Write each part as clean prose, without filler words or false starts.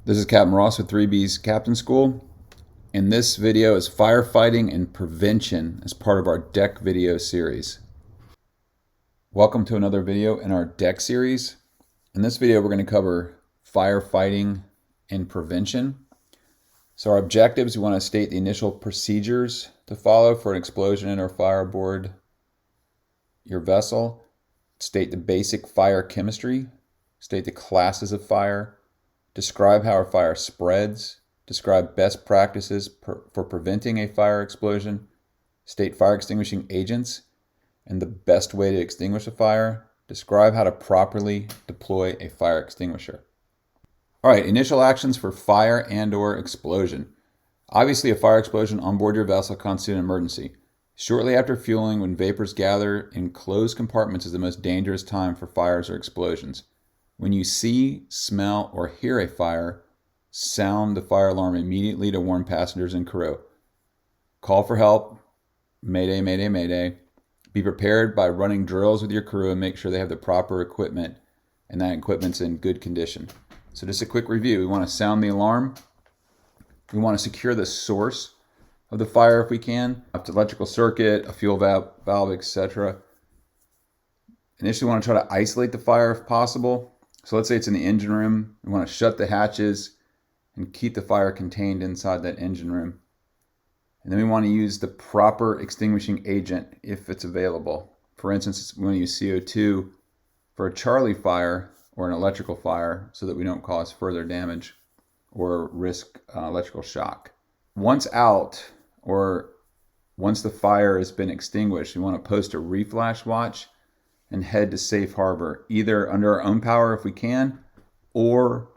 This is Captain Ross with 3B's Captain School, and this video is Firefighting and Prevention as part of our deck video series. Welcome to another video in our deck series. In this video, we're going to cover firefighting and prevention. So our objectives, we want to state the initial procedures to follow for an explosion in or fire aboard your vessel, state the basic fire chemistry, state the classes of fire, describe how a fire spreads, describe best practices for preventing a fire explosion, state fire extinguishing agents and the best way to extinguish a fire, describe how to properly deploy a fire extinguisher. All right, initial actions for fire and/or explosion. Obviously, a fire explosion on board your vessel constitutes an emergency. Shortly after fueling, when vapors gather in closed compartments, is the most dangerous time for fires or explosions. When you see, smell, or hear a fire, sound the fire alarm immediately to warn passengers and crew. Call for help. Mayday, mayday, mayday. Be prepared by running drills with your crew and make sure they have the proper equipment and that equipment's in good condition. So just a quick review. We want to sound the alarm. We want to secure the source of the fire if we can. Up to electrical circuit, a fuel valve, etc. Initially, we want to try to isolate the fire if possible. So let's say it's in the engine room. We want to shut the hatches and keep the fire contained inside that engine room. And then we want to use the proper extinguishing agent if it's available. For instance, we want to use CO2 for a Charlie fire or an electrical fire so that we don't cause further damage or risk electrical shock. Once out, or once the fire has been extinguished, we want to post a reflash watch and head to safe harbor, either under our own power if we can, or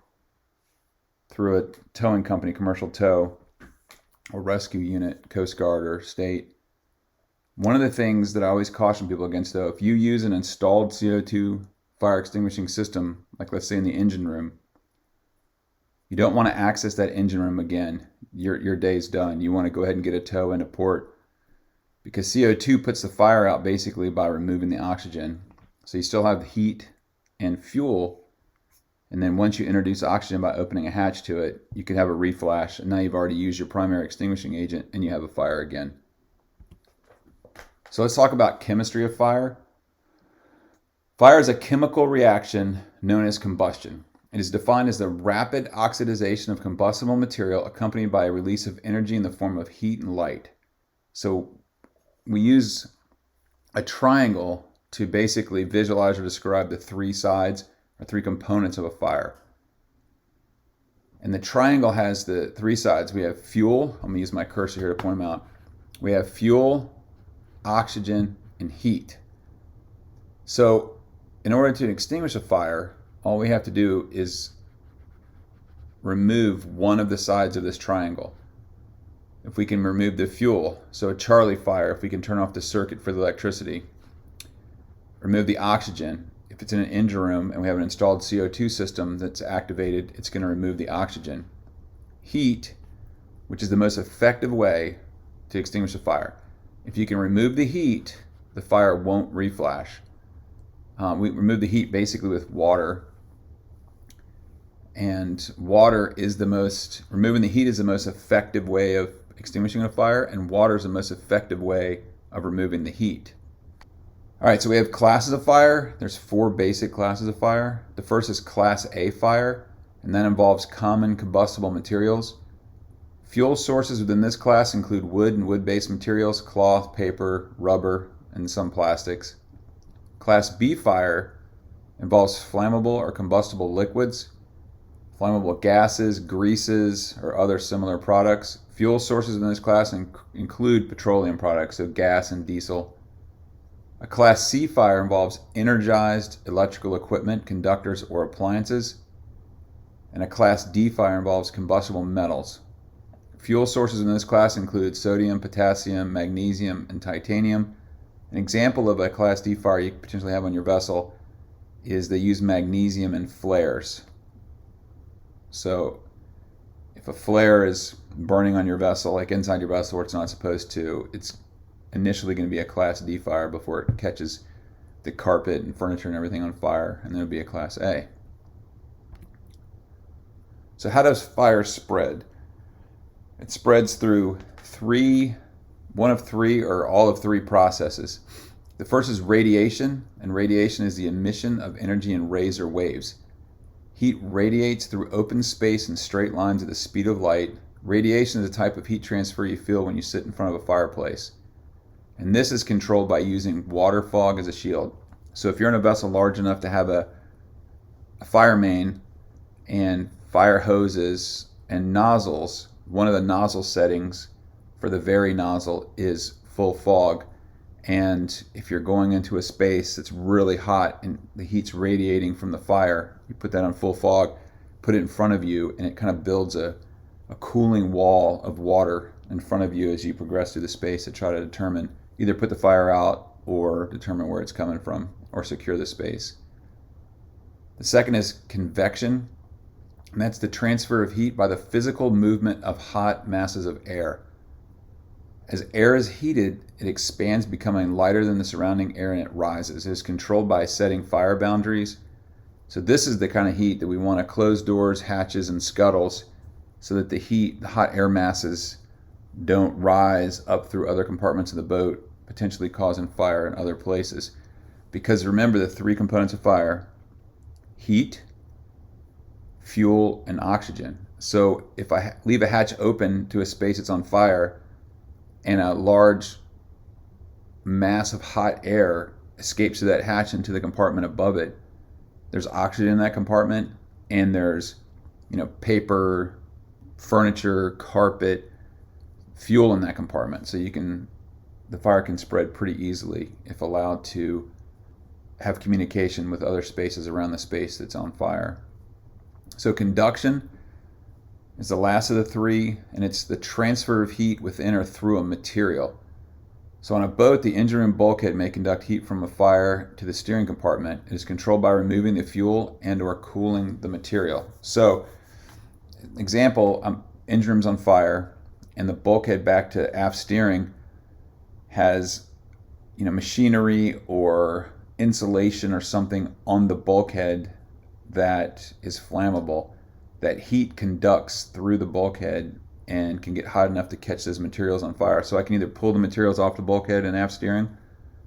through a towing company, commercial tow, or rescue unit, Coast Guard or state. One of the things that I always caution people against, though, if you use an installed CO2 fire extinguishing system, like let's say in the engine room, you don't want to access that engine room again. Your day's done. You want to go ahead and get a tow into port, because CO2 puts the fire out basically by removing the oxygen. So you still have heat and fuel, and then once you introduce oxygen by opening a hatch to it, you can have a reflash, and now you've already used your primary extinguishing agent and you have a fire again. So let's talk about chemistry of fire. Fire is a chemical reaction known as combustion. It is defined as the rapid oxidation of combustible material accompanied by a release of energy in the form of heat and light. So we use a triangle to basically visualize or describe the three sides or three components of a fire. And the triangle has the three sides. We have fuel. I'm going to use my cursor here to point them out. We have fuel, oxygen, and heat. So in order to extinguish a fire, all we have to do is remove one of the sides of this triangle. If we can remove the fuel, so a Charlie fire, if we can turn off the circuit for the electricity, remove the oxygen. If it's in an engine room and we have an installed CO2 system that's activated, it's going to remove the oxygen. Heat, which is the most effective way to extinguish a fire. If you can remove the heat, the fire won't reflash. We remove the heat basically with water. And removing the heat is the most effective way of extinguishing a fire, and water is the most effective way of removing the heat. All right, so we have classes of fire. There's 4 basic classes of fire. The first is Class A fire, and that involves common combustible materials. Fuel sources within this class include wood and wood-based materials, cloth, paper, rubber, and some plastics. Class B fire involves flammable or combustible liquids, flammable gases, greases, or other similar products. Fuel sources in this class include petroleum products, so gas and diesel. A Class C fire involves energized electrical equipment, conductors, or appliances. And a Class D fire involves combustible metals. Fuel sources in this class include sodium, potassium, magnesium, and titanium. An example of a Class D fire you could potentially have on your vessel is they use magnesium in flares. So if a flare is burning on your vessel, like inside your vessel where it's not supposed to, it's initially going to be a Class D fire before it catches the carpet and furniture and everything on fire, and then it would be a Class A. So how does fire spread? It spreads through one of three or all of three processes. The first is radiation, and radiation is the emission of energy in rays or waves. Heat radiates through open space in straight lines at the speed of light. Radiation is a type of heat transfer you feel when you sit in front of a fireplace. And this is controlled by using water fog as a shield. So if you're in a vessel large enough to have a fire main and fire hoses and nozzles, one of the nozzle settings for the very nozzle is full fog. And if you're going into a space that's really hot and the heat's radiating from the fire, you put that on full fog, put it in front of you, and it kind of builds a cooling wall of water in front of you as you progress through the space to try to determine, either put the fire out or determine where it's coming from or secure the space. The second is convection, and that's the transfer of heat by the physical movement of hot masses of air. As air is heated, it expands, becoming lighter than the surrounding air, and it rises. It is controlled by setting fire boundaries. So this is the kind of heat that we want to close doors, hatches, and scuttles so that the hot air masses don't rise up through other compartments of the boat, potentially causing fire in other places. Because remember the three components of fire: heat, fuel, and oxygen. So if I leave a hatch open to a space that's on fire, and a large mass of hot air escapes through that hatch into the compartment above it, there's oxygen in that compartment, and there's paper, furniture, carpet, fuel in that compartment. So the fire can spread pretty easily if allowed to have communication with other spaces around the space that's on fire. So conduction is the last of the three, and it's the transfer of heat within or through a material. So on a boat, the engine room bulkhead may conduct heat from a fire to the steering compartment. It is controlled by removing the fuel and or cooling the material. So example, engine room's on fire, and the bulkhead back to aft steering has machinery or insulation or something on the bulkhead that is flammable. That heat conducts through the bulkhead and can get hot enough to catch those materials on fire. So I can either pull the materials off the bulkhead and aft steering,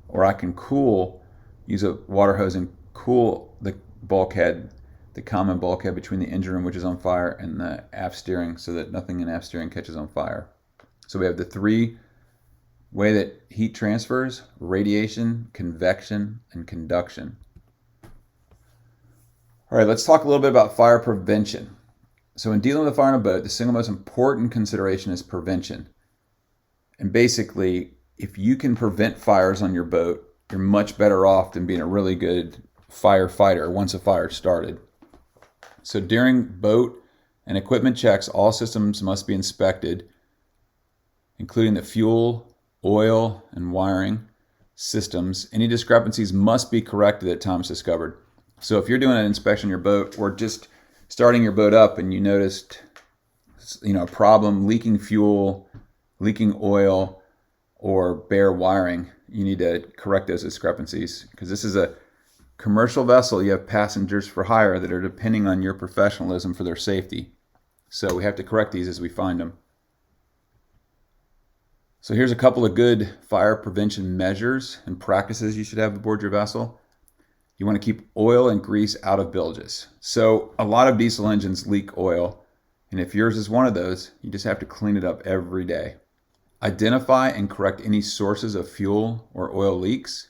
or I can use a water hose and cool the bulkhead, the common bulkhead between the engine room, which is on fire, and the aft steering, so that nothing in aft steering catches on fire. So we have the three way that heat transfers: radiation, convection, and conduction. All right, let's talk a little bit about fire prevention. So in dealing with a fire on a boat, the single most important consideration is prevention. And basically, if you can prevent fires on your boat, you're much better off than being a really good firefighter once a fire started. So during boat and equipment checks, all systems must be inspected, including the fuel, oil, and wiring systems. Any discrepancies must be corrected at times discovered. So if you're doing an inspection on your boat, or just starting your boat up and you noticed a problem, leaking fuel, leaking oil, or bare wiring, you need to correct those discrepancies, because this is a commercial vessel. You have passengers for hire that are depending on your professionalism for their safety. So we have to correct these as we find them. So here's a couple of good fire prevention measures and practices you should have aboard your vessel. You want to keep oil and grease out of bilges. So a lot of diesel engines leak oil, and if yours is one of those, you just have to clean it up every day. Identify and correct any sources of fuel or oil leaks.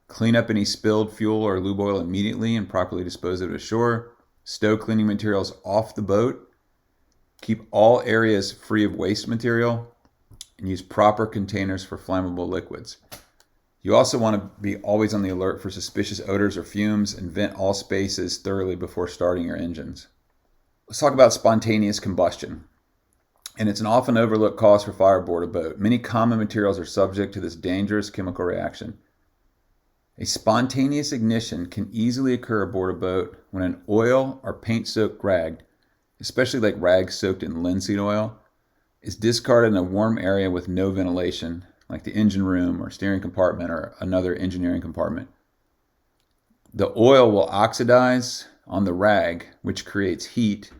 Clean up any spilled fuel or lube oil immediately and properly dispose of it ashore. Stow cleaning materials off the boat. Keep all areas free of waste material, and use proper containers for flammable liquids. You also want to be always on the alert for suspicious odors or fumes, and vent all spaces thoroughly before starting your engines. Let's talk about spontaneous combustion. And it's an often overlooked cause for fire aboard a boat. Many common materials are subject to this dangerous chemical reaction. A spontaneous ignition can easily occur aboard a boat when an oil or paint-soaked rag, especially like rags soaked in linseed oil, is discarded in a warm area with no ventilation, like the engine room or steering compartment or another engineering compartment. The oil will oxidize on the rag, which creates heat,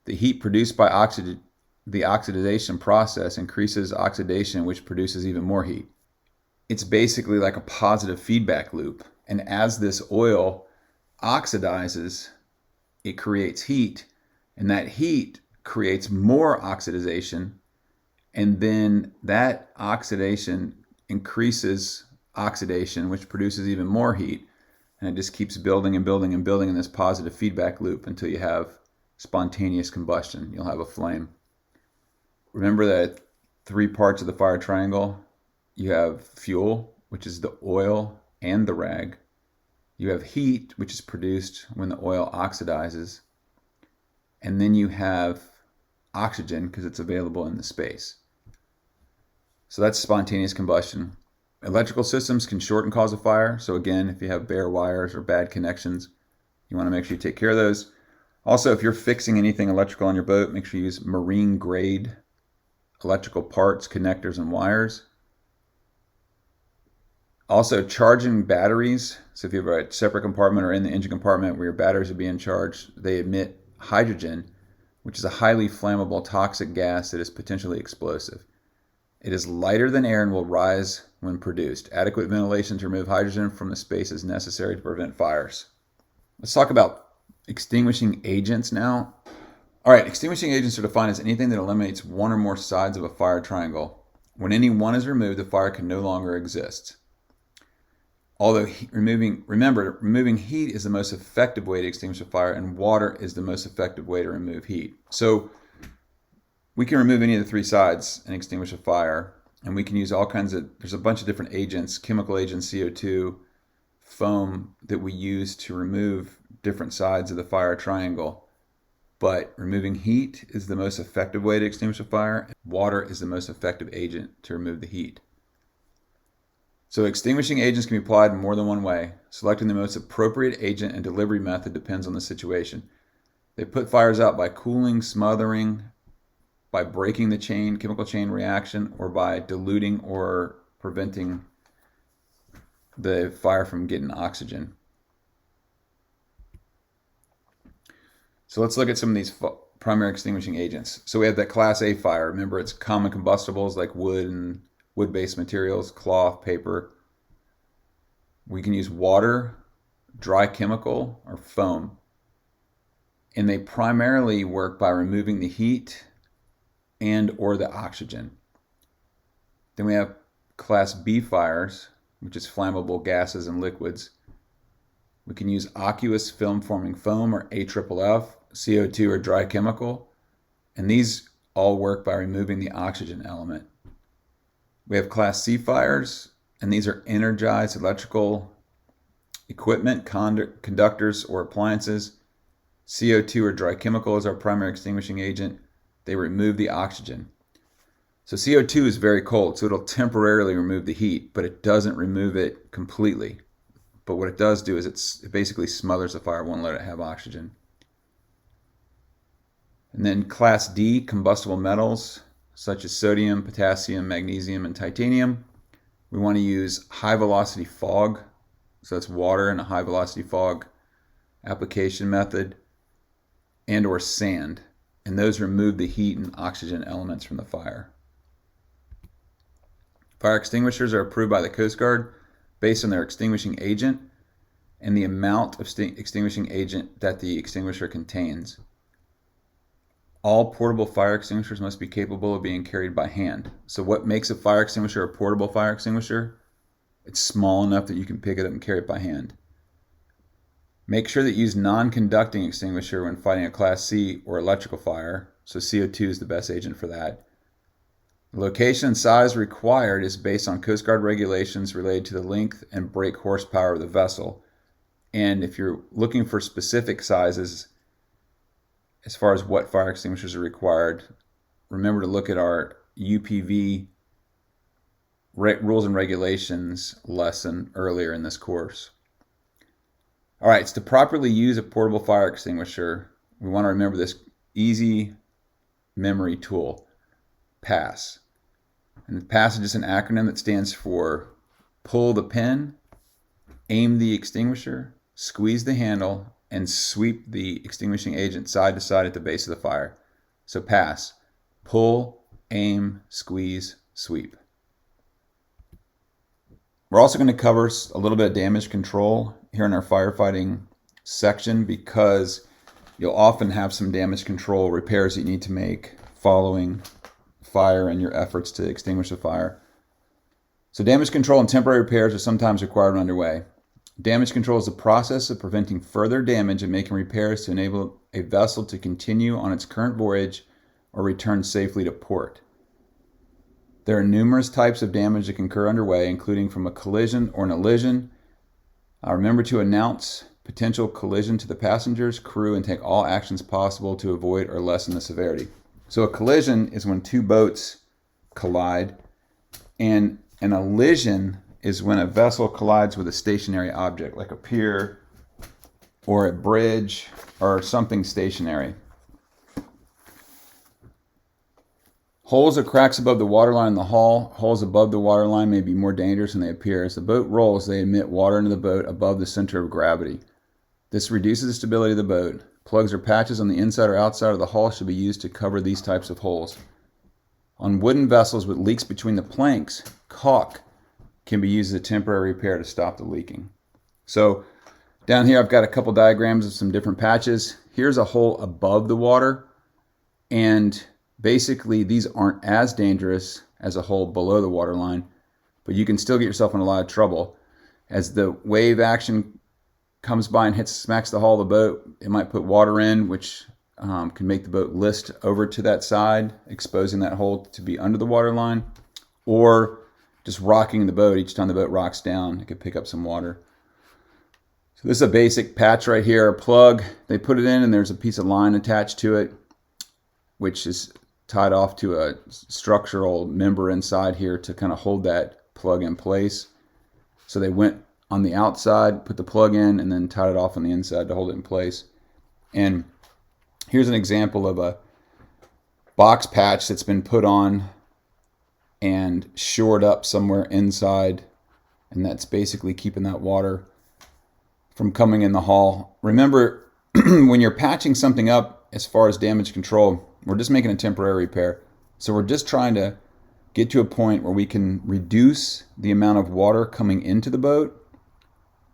The heat produced by the oxidation process increases oxidation, which produces even more heat. It's basically like a positive feedback loop. And as this oil oxidizes, it creates heat, and that heat creates more oxidation, and then that oxidation increases oxidation, which produces even more heat, and it just keeps building and building and building in this positive feedback loop until you have spontaneous combustion. You'll have a flame. Remember that 3 parts of the fire triangle. You have fuel, which is the oil and the rag. You have heat, which is produced when the oil oxidizes. And then you have oxygen, because it's available in the space. So that's spontaneous combustion. Electrical systems can short and cause a fire. So again, if you have bare wires or bad connections, you want to make sure you take care of those. Also, if you're fixing anything electrical on your boat, make sure you use marine grade electrical parts, connectors, and wires. Also, charging batteries. So if you have a separate compartment or in the engine compartment where your batteries are being charged, they emit hydrogen, which is a highly flammable toxic gas that is potentially explosive. It is lighter than air and will rise when produced. Adequate ventilation to remove hydrogen from the space is necessary to prevent fires. Let's talk about extinguishing agents now. All right, extinguishing agents are defined as anything that eliminates one or more sides of a fire triangle. When any one is removed, the fire can no longer exist. Although removing heat is the most effective way to extinguish a fire, and water is the most effective way to remove heat. So we can remove any of the 3 sides and extinguish a fire, and we can use all kinds of, there's a bunch of different agents, chemical agents, CO2, foam, that we use to remove different sides of the fire triangle. But removing heat is the most effective way to extinguish a fire. Water is the most effective agent to remove the heat. So extinguishing agents can be applied in more than one way. Selecting the most appropriate agent and delivery method depends on the situation. They put fires out by cooling, smothering, by breaking the chemical chain reaction, or by diluting or preventing the fire from getting oxygen. So let's look at some of these primary extinguishing agents. So we have that Class A fire. Remember, it's common combustibles like wood and wood-based materials, cloth, paper. We can use water, dry chemical, or foam. And they primarily work by removing the heat and or the oxygen. Then we have Class B fires, which is flammable gases and liquids. We can use aqueous film-forming foam, or AFFF, CO2, or dry chemical. And these all work by removing the oxygen element. We have Class C fires, and these are energized electrical equipment, conductors, or appliances. CO2 or dry chemical is our primary extinguishing agent. They remove the oxygen. So CO2 is very cold, so it'll temporarily remove the heat, but it doesn't remove it completely. But what it does do is it basically smothers the fire, won't let it have oxygen. And then Class D, combustible metals, such as sodium, potassium, magnesium, and titanium. We want to use high velocity fog. So that's water in a high velocity fog application method, and or sand. And those remove the heat and oxygen elements from the fire. Fire extinguishers are approved by the Coast Guard based on their extinguishing agent and the amount of extinguishing agent that the extinguisher contains. All portable fire extinguishers must be capable of being carried by hand. So what makes a fire extinguisher a portable fire extinguisher? It's small enough that you can pick it up and carry it by hand. Make sure that you use non-conducting extinguisher when fighting a Class C or electrical fire. So CO2 is the best agent for that. The location and size required is based on Coast Guard regulations related to the length and brake horsepower of the vessel. And if you're looking for specific sizes, as far as what fire extinguishers are required, remember to look at our UPV rules and regulations lesson earlier in this course. All right, so to properly use a portable fire extinguisher, we want to remember this easy memory tool, PASS. And PASS is just an acronym that stands for pull the pin, aim the extinguisher, squeeze the handle, and sweep the extinguishing agent side to side at the base of the fire. So pass, pull, aim, squeeze, sweep. We're also going to cover a little bit of damage control here in our firefighting section, because you'll often have some damage control repairs that you need to make following fire and your efforts to extinguish the fire. So damage control and temporary repairs are sometimes required when underway. Damage control is the process of preventing further damage and making repairs to enable a vessel to continue on its current voyage or return safely to port. There are numerous types of damage that can occur underway, including from a collision or an elision. Remember to announce potential collision to the passengers, crew, and take all actions possible to avoid or lessen the severity. So a collision is when two boats collide, and an elision is when a vessel collides with a stationary object, like a pier or a bridge or something stationary. Holes or cracks above the waterline in the hull. Holes above the waterline may be more dangerous than they appear. As the boat rolls, they emit water into the boat above the center of gravity. This reduces the stability of the boat. Plugs or patches on the inside or outside of the hull should be used to cover these types of holes. On wooden vessels with leaks between the planks, caulk can be used as a temporary repair to stop the leaking. So down here I've got a couple diagrams of some different patches. Here's a hole above the water, and basically these aren't as dangerous as a hole below the waterline, but you can still get yourself in a lot of trouble. As the wave action comes by and smacks the hull of the boat, it might put water in, which can make the boat list over to that side, exposing that hole to be under the waterline, or just rocking the boat. Each time the boat rocks down, it could pick up some water. So this is a basic patch right here, a plug. They put it in and there's a piece of line attached to it, which is tied off to a structural member inside here to kind of hold that plug in place. So they went on the outside, put the plug in, and then tied it off on the inside to hold it in place. And here's an example of a box patch that's been put on and shored up somewhere inside, and that's basically keeping that water from coming in the hull. Remember, when you're patching something up as far as damage control, we're just making a temporary repair. So we're just trying to get to a point where we can reduce the amount of water coming into the boat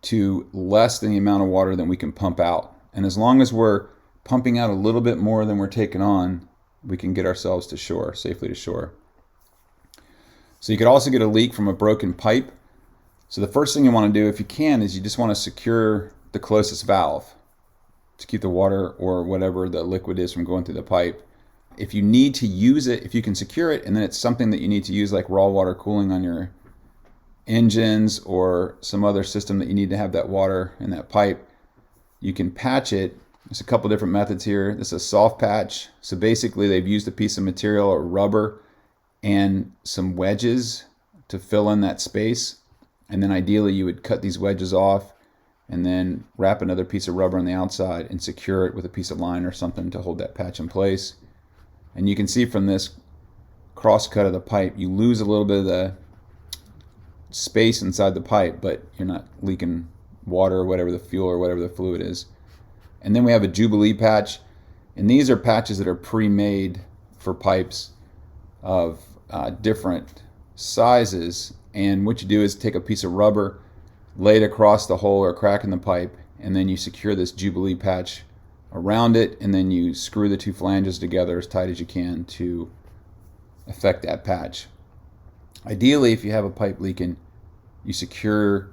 to less than the amount of water that we can pump out. And as long as we're pumping out a little bit more than we're taking on, we can get ourselves to shore, safely to shore. So you could also get a leak from a broken pipe. So the first thing you want to do, if you can, is you just want to secure the closest valve to keep the water or whatever the liquid is from going through the pipe. If you need to use it, if you can secure it, and then it's something that you need to use, like raw water cooling on your engines or some other system that you need to have that water in that pipe, you can patch it. There's a couple different methods here. This is a soft patch. So basically they've used a piece of material or rubber and some wedges to fill in that space. And then ideally you would cut these wedges off and then wrap another piece of rubber on the outside and secure it with a piece of line or something to hold that patch in place. And you can see from this cross cut of the pipe, you lose a little bit of the space inside the pipe, but you're not leaking water or whatever the fuel or whatever the fluid is. And then we have a Jubilee patch, and these are patches that are pre-made for pipes of different sizes. And what you do is take a piece of rubber, lay it across the hole or crack in the pipe, and then you secure this Jubilee patch around it, and then you screw the two flanges together as tight as you can to affect that patch. Ideally, if you have a pipe leaking, you secure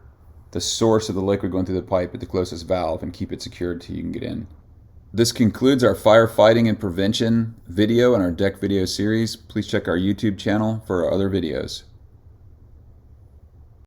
the source of the liquid going through the pipe at the closest valve and keep it secured till you can get in. This concludes our firefighting and prevention video in our deck video series. Please check our YouTube channel for our other videos.